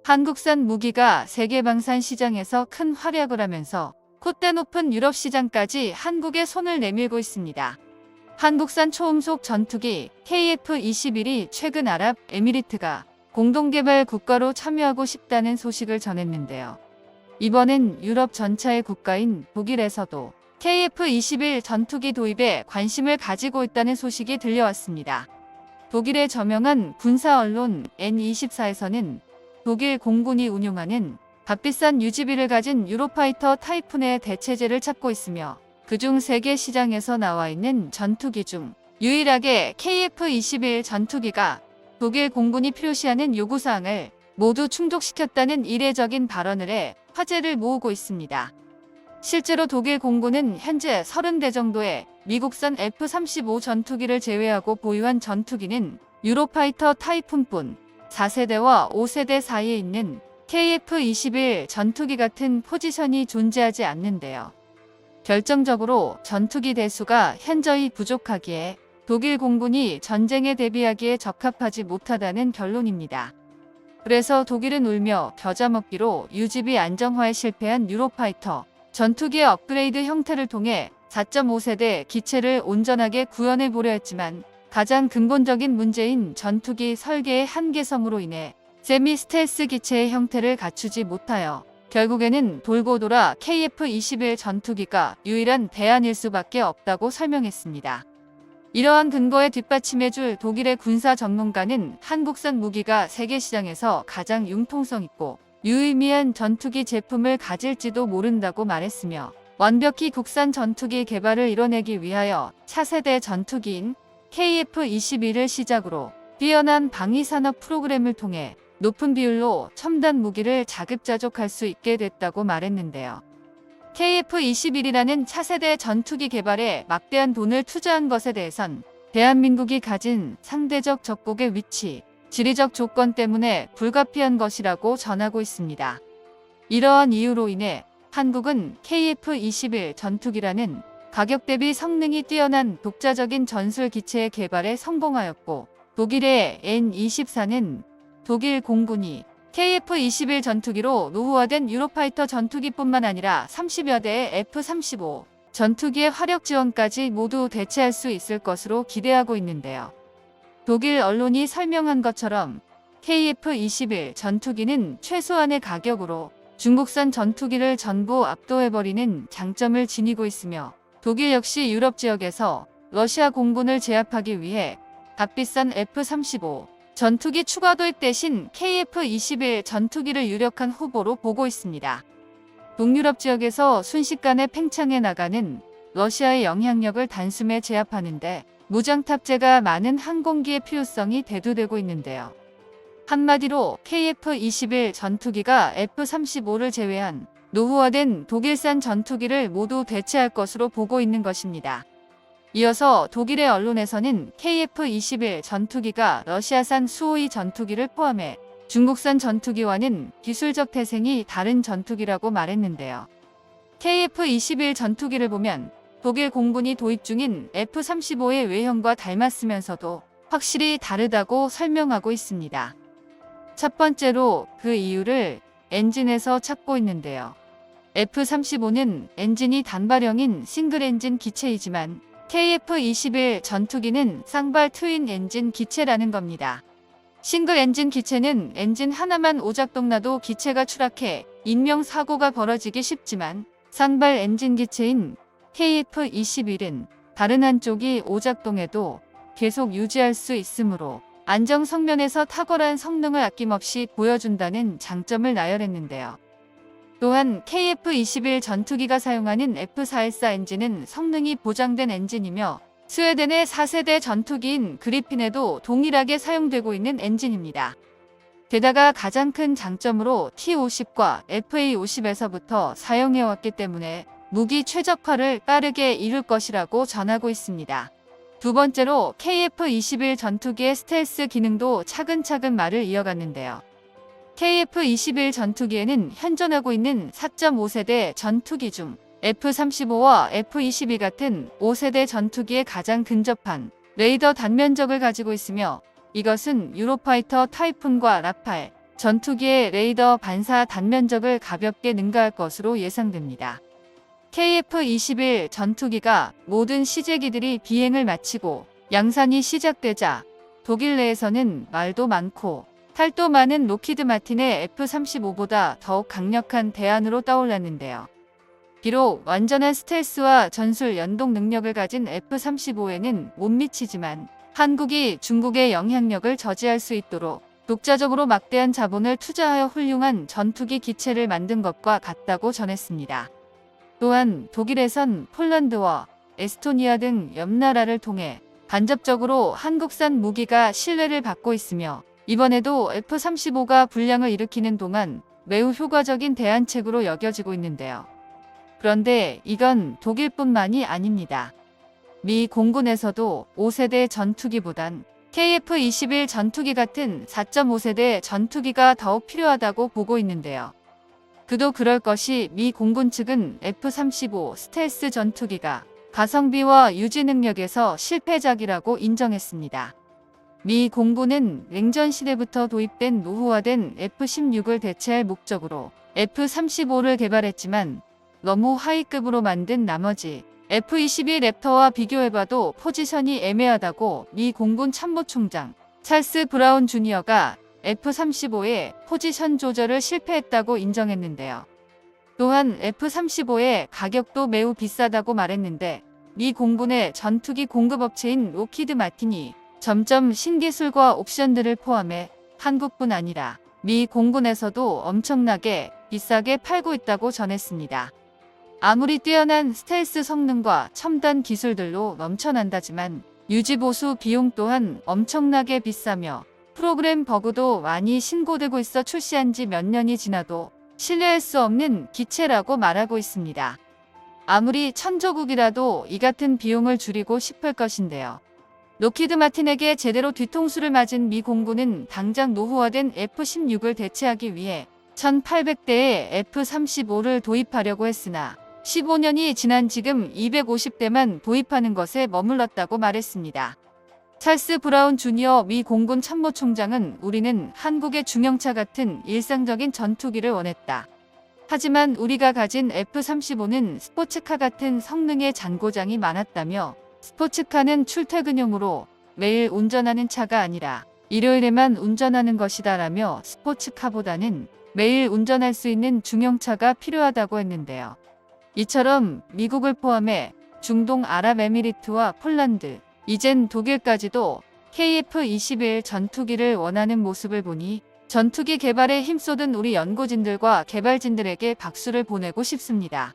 한국산 무기가 세계 방산 시장에서 큰 활약을 하면서 콧대 높은 유럽 시장까지 한국에 손을 내밀고 있습니다. 한국산 초음속 전투기 KF-21이 최근 아랍에미리트가 공동개발 국가로 참여하고 싶다는 소식을 전했는데요. 이번엔 유럽 전차의 국가인 독일에서도 KF-21 전투기 도입에 관심을 가지고 있다는 소식이 들려왔습니다. 독일의 저명한 군사 언론 N24에서는 독일 공군이 운용하는 값비싼 유지비를 가진 유로파이터 타이푼의 대체제를 찾고 있으며 그중 세계 시장에서 나와 있는 전투기 중 유일하게 KF-21 전투기가 독일 공군이 필요시하는 요구사항을 모두 충족시켰다는 이례적인 발언을 해 화제를 모으고 있습니다. 실제로 독일 공군은 현재 30대 정도의 미국산 F-35 전투기를 제외하고 보유한 전투기는 유로파이터 타이푼뿐 4세대와 5세대 사이에 있는 KF-21 전투기 같은 포지션이 존재하지 않는데요. 결정적으로 전투기 대수가 현저히 부족하기에 독일 공군이 전쟁에 대비하기에 적합하지 못하다는 결론입니다. 그래서 독일은 울며 겨자 먹기로 유지비 안정화에 실패한 유로파이터 전투기의 업그레이드 형태를 통해 4.5세대 기체를 온전하게 구현해 보려 했지만 가장 근본적인 문제인 전투기 설계의 한계성으로 인해 세미 스텔스 기체의 형태를 갖추지 못하여 결국에는 돌고 돌아 KF-21 전투기가 유일한 대안일 수밖에 없다고 설명했습니다. 이러한 근거에 뒷받침해줄 독일의 군사 전문가는 한국산 무기가 세계 시장에서 가장 융통성 있고 유의미한 전투기 제품을 가질지도 모른다고 말했으며 완벽히 국산 전투기 개발을 이뤄내기 위하여 차세대 전투기인 KF-21을 시작으로 뛰어난 방위산업 프로그램을 통해 높은 비율로 첨단 무기를 자급자족할 수 있게 됐다고 말했는데요. KF-21이라는 차세대 전투기 개발에 막대한 돈을 투자한 것에 대해선 대한민국이 가진 상대적 적국의 위치, 지리적 조건 때문에 불가피한 것이라고 전하고 있습니다. 이러한 이유로 인해 한국은 KF-21 전투기라는 가격 대비 성능이 뛰어난 독자적인 전술 기체의 개발에 성공하였고 독일의 N24는 독일 공군이 KF-21 전투기로 노후화된 유로파이터 전투기뿐만 아니라 30여 대의 F-35 전투기의 화력 지원까지 모두 대체할 수 있을 것으로 기대하고 있는데요. 독일 언론이 설명한 것처럼 KF-21 전투기는 최소한의 가격으로 중국산 전투기를 전부 압도해버리는 장점을 지니고 있으며 독일 역시 유럽 지역에서 러시아 공군을 제압하기 위해 값비싼 F-35 전투기 추가 도입 대신 KF-21 전투기를 유력한 후보로 보고 있습니다. 동유럽 지역에서 순식간에 팽창해 나가는 러시아의 영향력을 단숨에 제압하는데 무장 탑재가 많은 항공기의 필요성이 대두되고 있는데요. 한마디로 KF-21 전투기가 F-35를 제외한 노후화된 독일산 전투기를 모두 대체할 것으로 보고 있는 것입니다. 이어서 독일의 언론에서는 KF-21 전투기가 러시아산 수호이 전투기를 포함해 중국산 전투기와는 기술적 태생이 다른 전투기라고 말했는데요. KF-21 전투기를 보면 독일 공군이 도입 중인 F-35의 외형과 닮았으면서도 확실히 다르다고 설명하고 있습니다. 첫 번째로 그 이유를 엔진에서 찾고 있는데요. F-35는 엔진이 단발형인 싱글 엔진 기체이지만 KF-21 전투기는 쌍발 트윈 엔진 기체라는 겁니다. 싱글 엔진 기체는 엔진 하나만 오작동 나도 기체가 추락해 인명사고가 벌어지기 쉽지만 쌍발 엔진 기체인 KF-21은 다른 한쪽이 오작동해도 계속 유지할 수 있으므로 안정 성면에서 탁월한 성능을 아낌없이 보여준다는 장점을 나열했는데요. 또한 KF-21 전투기가 사용하는 F414 엔진은 성능이 보장된 엔진이며 스웨덴의 4세대 전투기인 그리핀에도 동일하게 사용되고 있는 엔진입니다. 게다가 가장 큰 장점으로 T-50과 FA-50에서부터 사용해왔기 때문에 무기 최적화를 빠르게 이룰 것이라고 전하고 있습니다. 두 번째로 KF-21 전투기의 스텔스 기능도 차근차근 말을 이어갔는데요. KF-21 전투기에는 현존하고 있는 4.5세대 전투기 중 F-35와 F-22 같은 5세대 전투기에 가장 근접한 레이더 단면적을 가지고 있으며 이것은 유로파이터 타이푼과 라팔, 전투기의 레이더 반사 단면적을 가볍게 능가할 것으로 예상됩니다. KF-21 전투기가 모든 시제기들이 비행을 마치고 양산이 시작되자 독일 내에서는 말도 많고 탈도 많은 로키드 마틴의 F-35보다 더욱 강력한 대안으로 떠올랐는데요. 비록 완전한 스텔스와 전술 연동 능력을 가진 F-35에는 못 미치지만 한국이 중국의 영향력을 저지할 수 있도록 독자적으로 막대한 자본을 투자하여 훌륭한 전투기 기체를 만든 것과 같다고 전했습니다. 또한 독일에선 폴란드와 에스토니아 등 옆 나라를 통해 간접적으로 한국산 무기가 신뢰를 받고 있으며 이번에도 F-35가 불량을 일으키는 동안 매우 효과적인 대안책으로 여겨지고 있는데요. 그런데 이건 독일뿐만이 아닙니다. 미 공군에서도 5세대 전투기보단 KF-21 전투기 같은 4.5세대 전투기가 더욱 필요하다고 보고 있는데요. 그도 그럴 것이 미 공군 측은 F-35 스텔스 전투기가 가성비와 유지 능력에서 실패작이라고 인정했습니다. 미 공군은 냉전 시대부터 도입된 노후화된 F-16을 대체할 목적으로 F-35를 개발했지만 너무 하위급으로 만든 나머지 F-22 랩터와 비교해봐도 포지션이 애매하다고 미 공군 참모총장 찰스 브라운 주니어가 F-35의 포지션 조절을 실패했다고 인정했는데요. 또한 F-35의 가격도 매우 비싸다고 말했는데 미 공군의 전투기 공급업체인 로키드 마틴이 점점 신기술과 옵션들을 포함해 한국뿐 아니라 미 공군에서도 엄청나게 비싸게 팔고 있다고 전했습니다. 아무리 뛰어난 스텔스 성능과 첨단 기술들로 넘쳐난다지만 유지보수 비용 또한 엄청나게 비싸며 프로그램 버그도 많이 신고되고 있어 출시한 지 몇 년이 지나도 신뢰할 수 없는 기체라고 말하고 있습니다. 아무리 천조국이라도 이 같은 비용을 줄이고 싶을 것인데요. 로키드 마틴에게 제대로 뒤통수를 맞은 미 공군은 당장 노후화된 F-16을 대체하기 위해 1800대의 F-35를 도입하려고 했으나 15년이 지난 지금 250대만 도입하는 것에 머물렀다고 말했습니다. 찰스 브라운 주니어 미 공군 참모총장은 우리는 한국의 중형차 같은 일상적인 전투기를 원했다. 하지만 우리가 가진 F-35는 스포츠카 같은 성능의 잔고장이 많았다며 스포츠카는 출퇴근용으로 매일 운전하는 차가 아니라 일요일에만 운전하는 것이다라며 스포츠카보다는 매일 운전할 수 있는 중형차가 필요하다고 했는데요. 이처럼 미국을 포함해 중동 아랍에미리트와 폴란드, 이젠 독일까지도 KF-21 전투기를 원하는 모습을 보니 전투기 개발에 힘쏟은 우리 연구진들과 개발진들에게 박수를 보내고 싶습니다.